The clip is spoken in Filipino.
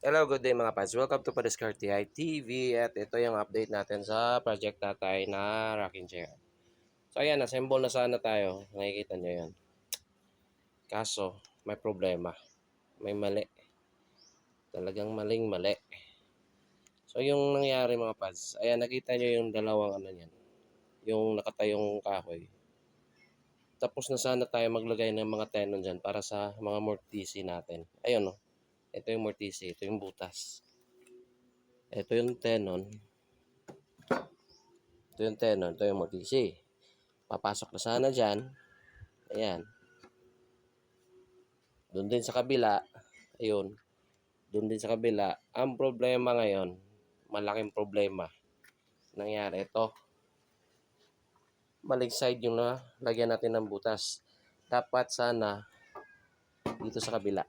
Hello, good day mga pads. Welcome to Padiskarte TV at ito yung update natin sa project natin na rocking chair. So ayan, assemble na sana tayo. Nakikita nyo yan. Kaso, may problema. May mali. Talagang maling mali. So yung nangyari mga pads, ayan nakita nyo yung dalawang ano yan. Yung nakatayong kahoy. Tapos na sana tayo maglagay ng mga tenon dyan para sa mga mortise natin. Ayun o. Ito yung mortise, ito yung butas. Ito yung tenon. Ito yung tenon, ito yung mortise. Papasok na sana dyan. Ayan. Doon din sa kabila. Ayun. Doon din sa kabila. Ang problema ngayon, malaking problema. Nangyari ito. Maling side yung lagyan natin ng butas. Dapat sana dito sa kabila.